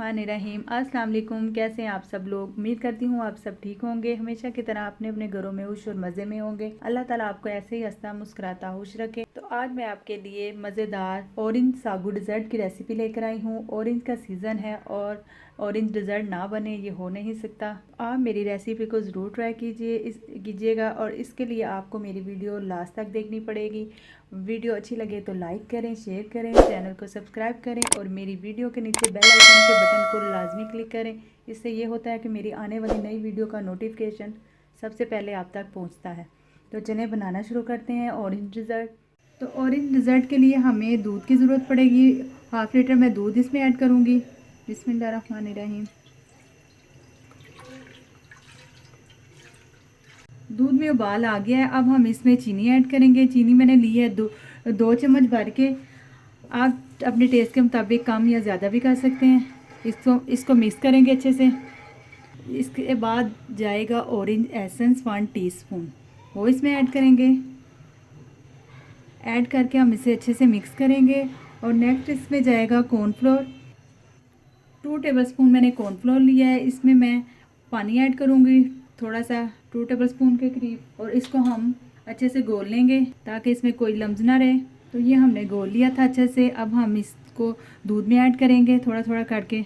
बिस्मिल्लाहिर्रहमानिर्रहीम। अस्सलाम वालेकुम। कैसे हैं आप सब लोग? उम्मीद करती हूँ आप सब ठीक होंगे, हमेशा की तरह अपने अपने घरों में खुश और मज़े में होंगे। अल्लाह ताला आपको ऐसे ही हंसता मुस्कुराता खुश रखे। तो आज मैं आपके लिए मज़ेदार ऑरेंज सागू डिज़र्ट की रेसिपी लेकर आई हूँ। ऑरेंज का सीज़न है और ऑरेंज डिज़र्ट ना बने ये हो नहीं सकता। आप मेरी रेसिपी को ज़रूर ट्राई कीजिएगा और इसके लिए आपको मेरी वीडियो लास्ट तक देखनी पड़ेगी। वीडियो अच्छी लगे तो लाइक करें, शेयर करें, चैनल को सब्सक्राइब करें और मेरी वीडियो के नीचे बेल आइकन के बटन को लाजमी क्लिक करें। इससे ये होता है कि मेरी आने वाली नई वीडियो का नोटिफिकेशन सबसे पहले आप तक पहुंचता है। तो चलें बनाना शुरू करते हैं ऑरेंज डिज़र्ट। तो ऑरेंज डिज़र्ट के लिए हमें दूध की ज़रूरत पड़ेगी। हाफ़ लीटर मैं दूध इसमें ऐड करूँगी। बिस्मिल्लाहिर्रहमानिर्रहीम। दूध में उबाल आ गया है, अब हम इसमें चीनी ऐड करेंगे। चीनी मैंने ली है दो चम्मच भर के। आप अपने टेस्ट के मुताबिक कम या ज़्यादा भी कर सकते हैं। इसको मिक्स करेंगे अच्छे से। इसके बाद जाएगा ऑरेंज एसेंस 1 टीस्पून, वो इसमें ऐड करेंगे। ऐड करके हम इसे अच्छे से मिक्स करेंगे। और नेक्स्ट इसमें जाएगा कॉर्नफ्लोर। 2 टेबलस्पून मैंने कॉर्नफ्लोर लिया है। इसमें मैं पानी ऐड करूँगी थोड़ा सा, 2 टेबलस्पून के करीब। और इसको हम अच्छे से घोल लेंगे ताकि इसमें कोई लम्स ना रहे। तो ये हमने घोल लिया था अच्छे से। अब हम इसको दूध में ऐड करेंगे थोड़ा थोड़ा करके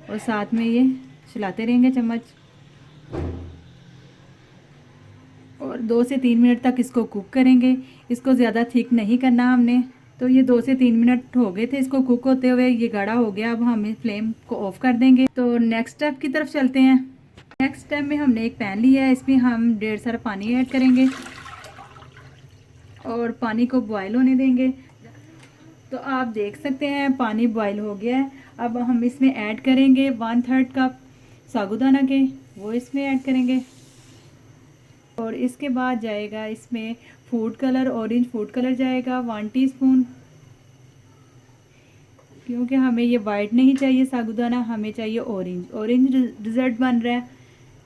और साथ में ये चलाते रहेंगे चम्मच। और 2 से 3 मिनट तक इसको कुक करेंगे। इसको ज़्यादा थिक नहीं करना हमने। तो ये 2 से 3 मिनट हो गए थे इसको कुक होते हुए, ये गाढ़ा हो गया। अब हम इस फ्लेम को ऑफ कर देंगे। तो नेक्स्ट स्टेप की तरफ चलते हैं। नेक्स्ट स्टेप में हमने एक पैन लिया है, इसमें हम ढेर सारा पानी ऐड करेंगे और पानी को बॉयल होने देंगे। तो आप देख सकते हैं पानी बॉयल हो गया है। अब हम इसमें ऐड करेंगे 1/3 कप साबूदाना के, वो इसमें ऐड करेंगे। और इसके बाद जाएगा इसमें food colour, orange food colour जाएगा 1 टीस्पून। क्योंकि हमें ये वाइट नहीं चाहिए साबूदाना, हमें चाहिए ऑरेंज। ऑरेंज डिज़र्ट बन रहा है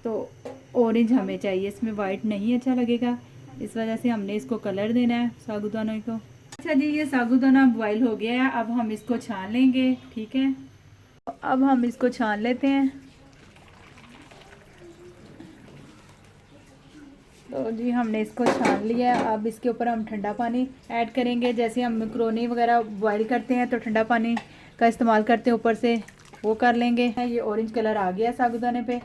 तो ऑरेंज हमें चाहिए, इसमें वाइट नहीं अच्छा लगेगा। इस वजह से हमने इसको कलर देना है साबूदाना को। अच्छा जी, ये साबूदाना बॉयल हो गया है। अब हम इसको छान लेंगे, ठीक है। अब हम इसको छान लेते हैं। तो जी हमने इसको छान लिया है। अब इसके ऊपर हम ठंडा पानी ऐड करेंगे। जैसे हम मैक्रोनी वगैरह बॉईल करते हैं तो ठंडा पानी का इस्तेमाल करते हैं, ऊपर से वो कर लेंगे। ये ऑरेंज कलर आ गया साबूदाने पे।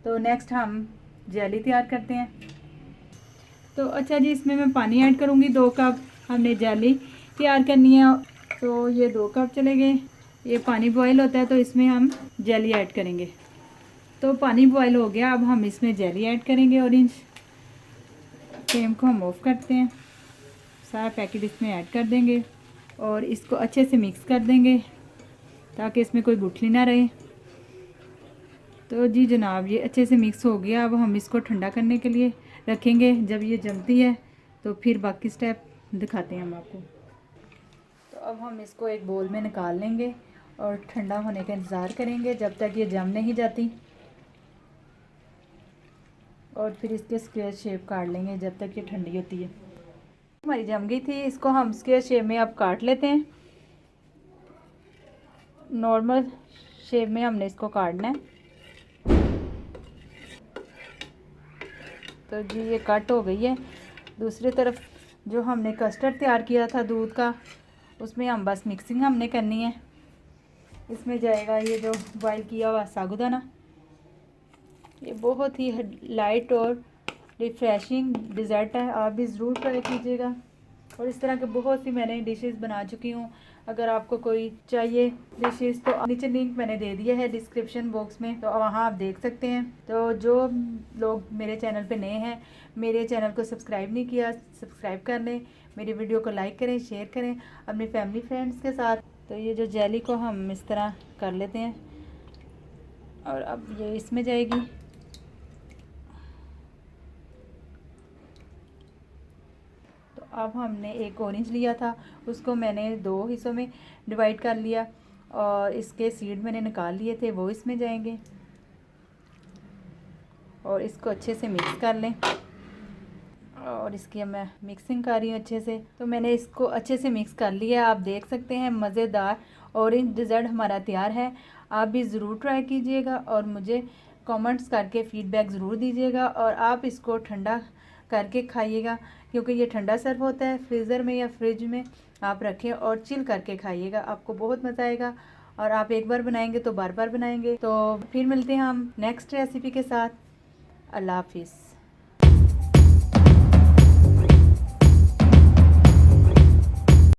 तो नेक्स्ट हम जेली तैयार करते हैं। तो अच्छा जी, इसमें मैं पानी ऐड करूँगी 2 कप। हमने जेली तैयार करनी है तो ये 2 कप चले गए। ये पानी बॉयल होता है तो इसमें हम जेली ऐड करेंगे। तो पानी बॉयल हो गया, अब हम इसमें जेली ऐड करेंगे ऑरेंज। फ्लेम को हम ऑफ करते हैं। सारा पैकेट इसमें ऐड कर देंगे और इसको अच्छे से मिक्स कर देंगे ताकि इसमें कोई गुठली ना रहे। तो जी जनाब, ये अच्छे से मिक्स हो गया। अब हम इसको ठंडा करने के लिए रखेंगे। जब ये जमती है तो फिर बाकी स्टेप दिखाते हैं हम आपको। तो अब हम इसको एक बोल में निकाल लेंगे और ठंडा होने का इंतज़ार करेंगे जब तक ये जम नहीं जाती। और फिर इसके स्क्वायर शेप काट लेंगे जब तक ये ठंडी होती है। हमारी जम गई थी, इसको हम स्क्वायर शेप में अब काट लेते हैं। नॉर्मल शेप में हमने इसको काटना है। तो जी ये कट हो गई है। दूसरी तरफ जो हमने कस्टर्ड तैयार किया था दूध का, उसमें हम बस मिक्सिंग हमने करनी है। इसमें जाएगा ये जो बॉयल किया हुआ साबूदाना। ये बहुत ही लाइट और रिफ़्रेशिंग डिज़र्ट है, आप भी ज़रूर ट्राई कीजिएगा। और इस तरह के बहुत सी मैंने डिशेस बना चुकी हूँ। अगर आपको कोई चाहिए डिशेस तो नीचे लिंक मैंने दे दिया है डिस्क्रिप्शन बॉक्स में, तो वहाँ आप देख सकते हैं। तो जो लोग मेरे चैनल पे नए हैं, मेरे चैनल को सब्सक्राइब नहीं किया, सब्सक्राइब कर लें। मेरी वीडियो को लाइक करें, शेयर करें अपनी फैमिली फ्रेंड्स के साथ। तो ये जो जेली को हम इस तरह कर लेते हैं और अब ये इसमें जाएगी। अब हमने एक ऑरेंज लिया था, उसको मैंने 2 हिस्सों में डिवाइड कर लिया और इसके सीड मैंने निकाल लिए थे, वो इसमें जाएंगे। और इसको अच्छे से मिक्स कर लें। और इसकी अब मैं मिक्सिंग कर रही हूँ अच्छे से। तो मैंने इसको अच्छे से मिक्स कर लिया। आप देख सकते हैं मज़ेदार ऑरेंज डिज़र्ट हमारा तैयार है। आप भी ज़रूर ट्राई कीजिएगा और मुझे कमेंट्स करके फ़ीडबैक ज़रूर दीजिएगा। और आप इसको ठंडा करके खाइएगा, क्योंकि ये ठंडा सर्व होता है। फ्रीज़र में या फ्रिज में आप रखें और चिल करके खाइएगा, आपको बहुत मज़ा आएगा। और आप एक बार बनाएंगे तो बार बार बनाएंगे। तो फिर मिलते हैं हम नेक्स्ट रेसिपी के साथ। अल्लाह हाफिज़।